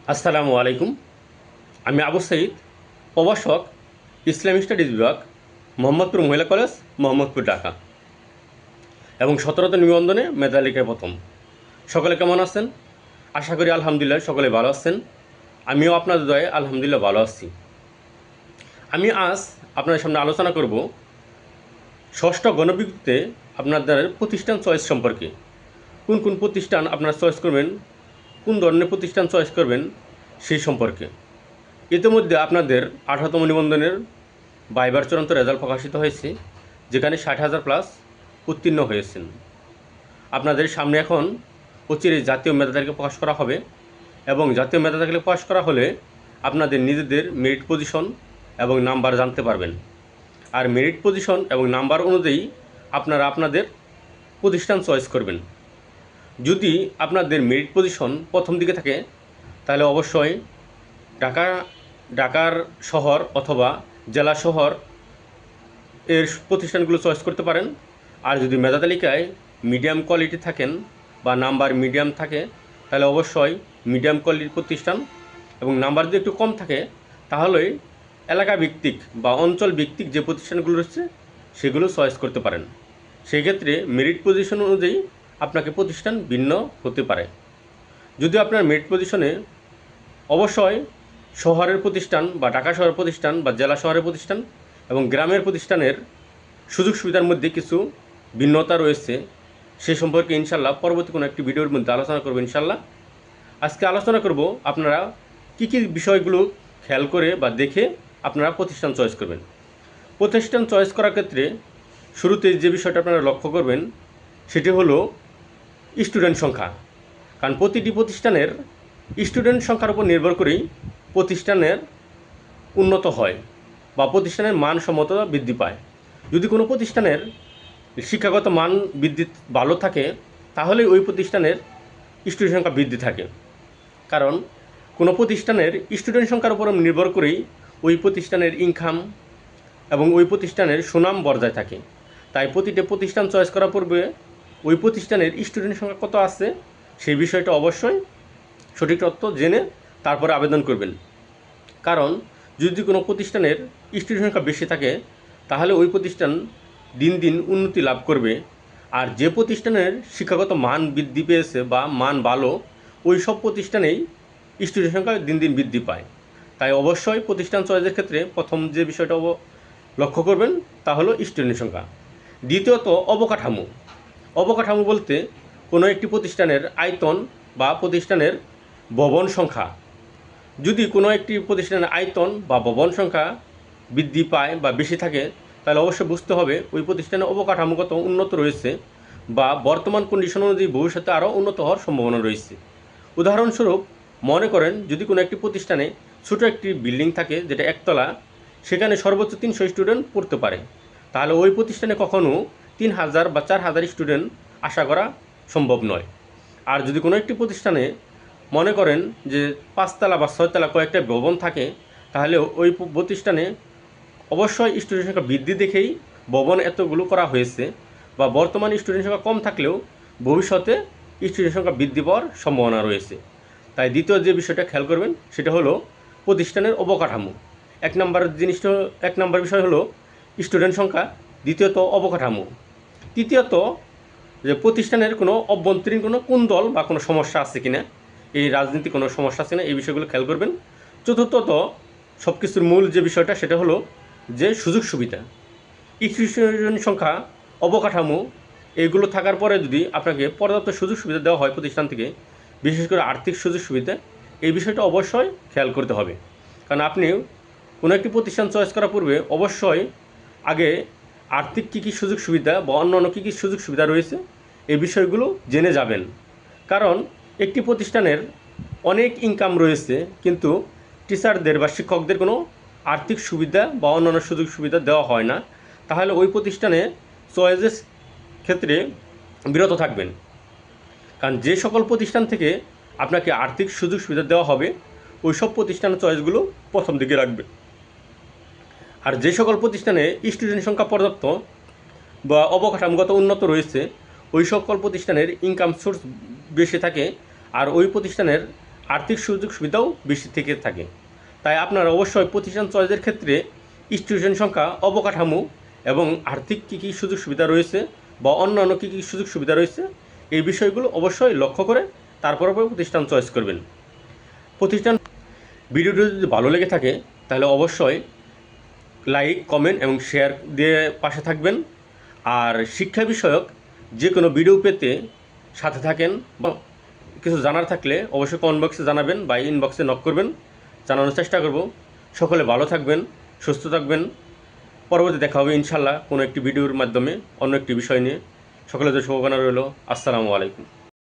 আসসালামু আলাইকুম। আমি আবু সাঈদ, প্রভাষক, ইসলামিক স্টাডিজ বিভাগ, মোহাম্মদপুর মহিলা কলেজ, মোহাম্মদপুর, ঢাকা এবং 17তে নিবন্ধনে মেধা তালিকায় প্রথম। সকলে কেমন আছেন? আশা করি আলহামদুলিল্লাহ সকলে ভালো আছেন। আমিও আপনাদের দয়ে আলহামদুলিল্লাহ ভালো আছি। আমি আজ আপনাদের সামনে আলোচনা করব ষষ্ঠ গণবিজ্ঞপ্তিতে আপনাদের প্রতিষ্ঠান চয়েস সম্পর্কে। কোন কোন প্রতিষ্ঠান আপনারা চয়েস করবেন, কোন ধরনের প্রতিষ্ঠান চয়েস করবেন সেই সম্পর্কে। ইতিমধ্যে আপনাদের 18তম নিবন্ধনের ভাইবার চূড়ান্ত রেজাল্ট প্রকাশিত হয়েছে, যেখানে 60,000 প্লাস উত্তীর্ণ হয়েছেন। আপনাদের সামনে এখন অচিরেই জাতীয় মেধা তালিকা প্রকাশ করা হবে এবং জাতীয় মেধা তালিকা প্রকাশ করা হলে আপনাদের নিজেদের মেরিট পজিশন এবং নাম্বার জানতে পারবেন। আর মেরিট পজিশন এবং নাম্বার অনুযায়ী আপনারা আপনাদের প্রতিষ্ঠান চয়েস করবেন। যদি আপনাদের মেরিট পজিশন প্রথম দিকে থাকে তাহলে অবশ্যই ঢাকার শহর অথবা জেলা শহর এর প্রতিষ্ঠানগুলো চয়েস করতে পারেন। আর যদি মেধা তালিকায় মিডিয়াম কোয়ালিটি থাকেন বা নাম্বার মিডিয়াম থাকে তাহলে অবশ্যই মিডিয়াম কোয়ালিটির প্রতিষ্ঠান, এবং নাম্বার যদি একটু কম থাকে তাহলে এলাকা ভিত্তিক বা অঞ্চল ভিত্তিক যে প্রতিষ্ঠানগুলো রয়েছে সেগুলো চয়েস করতে পারেন। সেই ক্ষেত্রে মেরিট পজিশন অনুযায়ী আপনাকে প্রতিষ্ঠান ভিন্ন হতে পারে। যদি আপনার মেরিট পজিশনে অবশ্যই শহরের প্রতিষ্ঠান বা ঢাকা শহরের প্রতিষ্ঠান বা জেলা শহরের প্রতিষ্ঠান এবং গ্রামের প্রতিষ্ঠানের সুযোগ সুবিধার মধ্যে কিছু ভিন্নতা রয়েছে, সে সম্পর্কে ইনশাল্লাহ পরবর্তী কোনো একটি ভিডিওর মধ্যে আলোচনা করব ইনশাল্লাহ। আজকে আলোচনা করব আপনারা কী কী বিষয়গুলো খেয়াল করে বা দেখে আপনারা প্রতিষ্ঠান চয়েস করবেন। প্রতিষ্ঠান চয়েস করার ক্ষেত্রে শুরুতে যে বিষয়টা আপনারা লক্ষ্য করবেন সেটি হলো স্টুডেন্ট সংখ্যা। কারণ প্রতিটি প্রতিষ্ঠানের স্টুডেন্ট সংখ্যার উপর নির্ভর করেই প্রতিষ্ঠানের উন্নত হয় বা প্রতিষ্ঠানের মানসম্মততা বৃদ্ধি পায়। যদি কোনো প্রতিষ্ঠানের শিক্ষাগত মান বৃদ্ধি ভালো থাকে তাহলে ওই প্রতিষ্ঠানের স্টুডেন্ট সংখ্যা বৃদ্ধি থাকে। কারণ কোনো প্রতিষ্ঠানের স্টুডেন্ট সংখ্যার উপর নির্ভর করেই ওই প্রতিষ্ঠানের ইনকাম এবং ওই প্রতিষ্ঠানের সুনাম বজায় থাকে। তাই প্রতিটি প্রতিষ্ঠান চয়েস করার পূর্বে ওই প্রতিষ্ঠানের স্টুডেন্ট সংখ্যা কত আছে সেই বিষয়টা অবশ্যই সঠিক তথ্য জেনে তারপরে আবেদন করবেন। কারণ যদি কোনো প্রতিষ্ঠানের স্টুডেন্ট সংখ্যা বেশি থাকে তাহলে ওই প্রতিষ্ঠান দিন দিন উন্নতি লাভ করবে। আর যে প্রতিষ্ঠানের শিক্ষাগত মান বৃদ্ধি পেয়েছে বা মান ভালো, ওই সব প্রতিষ্ঠানেই স্টুডেন্ট সংখ্যা দিন দিন বৃদ্ধি পায়। তাই অবশ্যই প্রতিষ্ঠান চয়েসের ক্ষেত্রে প্রথম যে বিষয়টা লক্ষ্য করবেন তা হলো স্টুডেন্ট সংখ্যা। দ্বিতীয়ত অবকাঠামো। অবকাঠামো বলতে কোনো একটি প্রতিষ্ঠানের আয়তন বা প্রতিষ্ঠানের ভবন সংখ্যা। যদি কোনো একটি প্রতিষ্ঠানের আয়তন বা ভবন সংখ্যা বৃদ্ধি পায় বা বেশি থাকে তাহলে অবশ্যই বুঝতে হবে ওই প্রতিষ্ঠানে অবকাঠামোগত উন্নত রয়েছে বা বর্তমান কন্ডিশন অনুযায়ী ভবিষ্যতে আরও উন্নত হওয়ার সম্ভাবনা রয়েছে। উদাহরণস্বরূপ মনে করেন যদি কোনো একটি প্রতিষ্ঠানে ছোটো একটি বিল্ডিং থাকে যেটা একতলা, সেখানে সর্বোচ্চ 300 স্টুডেন্ট পড়তে পারে, তাহলে ওই প্রতিষ্ঠানে কখনও 3,000 বা 4,000 স্টুডেন্ট আশা করা সম্ভব নয়। আর যদি কোনো একটি প্রতিষ্ঠানে মনে করেন যে 5তলা বা 6তলা কয়েকটা ভবন থাকে তাহলে ওই প্রতিষ্ঠানে অবশ্যই স্টুডেন্ট সংখ্যা বৃদ্ধি দেখেই ভবন এতগুলো করা হয়েছে, বা বর্তমান স্টুডেন্ট সংখ্যা কম থাকলেও ভবিষ্যতে স্টুডেন্ট সংখ্যা বৃদ্ধি পাওয়ার সম্ভাবনা রয়েছে। তাই দ্বিতীয় যে বিষয়টা খেয়াল করবেন সেটা হলো প্রতিষ্ঠানের অবকাঠামো। এক নম্বর বিষয় হলো স্টুডেন্ট সংখ্যা, দ্বিতীয়ত অবকাঠামো, তৃতীয়ত যে প্রতিষ্ঠানের কোনো অভ্যন্তরীণ কোনো কুন্দল বা কোনো সমস্যা আছে কিনা, এই রাজনীতি কোনো সমস্যা আছে না, এই বিষয়গুলো খেয়াল করবেন। চতুর্থত সব কিছুর মূল যে বিষয়টা সেটা হলো যে সুযোগ সুবিধা। স্টুডেন্ট সংখ্যা, অবকাঠামো এইগুলো থাকার পরে যদি আপনাকে পর্যাপ্ত সুযোগ সুবিধা দেওয়া হয় প্রতিষ্ঠান থেকে, বিশেষ করে আর্থিক সুযোগ সুবিধা, এই বিষয়টা অবশ্যই খেয়াল করতে হবে। কারণ আপনি কোনো একটি প্রতিষ্ঠান চয়েস করার পূর্বে অবশ্যই আগে আর্থিক কী কী সুযোগ সুবিধা বা অন্যান্য কী কী সুযোগ সুবিধা রয়েছে এই বিষয়গুলো জেনে যাবেন। কারণ একটি প্রতিষ্ঠানের অনেক ইনকাম রয়েছে কিন্তু টিচারদের বা শিক্ষকদের কোনো আর্থিক সুবিধা বা অন্যান্য সুযোগ সুবিধা দেওয়া হয় না, তাহলে ওই প্রতিষ্ঠানে চয়েসের ক্ষেত্রে বিরত থাকবেন। কারণ যে সকল প্রতিষ্ঠান থেকে আপনাকে আর্থিক সুযোগ সুবিধা দেওয়া হবে ওই সব প্রতিষ্ঠানের চয়েসগুলো প্রথম দিকে রাখবেন। আর যে সকল প্রতিষ্ঠানে স্টুডেন্ট সংখ্যা পর্যাপ্ত বা অবকাঠামোগত উন্নত রয়েছে ওই সকল প্রতিষ্ঠানের ইনকাম সোর্স বেশি থাকে আর ওই প্রতিষ্ঠানের আর্থিক সুযোগ সুবিধাও বেশি থেকে থাকে। তাই আপনারা অবশ্যই প্রতিষ্ঠান চয়েসের ক্ষেত্রে স্টুডেন্ট সংখ্যা, অবকাঠামো এবং আর্থিক কী কী সুযোগ সুবিধা রয়েছে বা অন্যান্য কী কী সুযোগ সুবিধা রয়েছে এই বিষয়গুলো অবশ্যই লক্ষ্য করে তারপরে প্রতিষ্ঠান চয়েস করবেন। প্রতিষ্ঠান ভিডিওটি যদি ভালো লেগে থাকে তাহলে অবশ্যই লাইক, কমেন্ট এবং শেয়ার দিয়ে পাশে থাকবেন। আর শিক্ষা বিষয়ক যে কোনো ভিডিও পেতে সাথে থাকেন। কিছু জানার থাকলে অবশ্যই কমেন্ট বক্সে জানাবেন বা ইনবক্সে নক করবেন, জানানোর চেষ্টা করব। সকলে ভালো থাকবেন, সুস্থ থাকবেন। পরবর্তী দেখা হবে ইনশাল্লাহ কোনো একটি ভিডিওর মাধ্যমে অন্য একটি বিষয় নিয়ে। সকলের শুভকামনা রইল। আসসালামু আলাইকুম।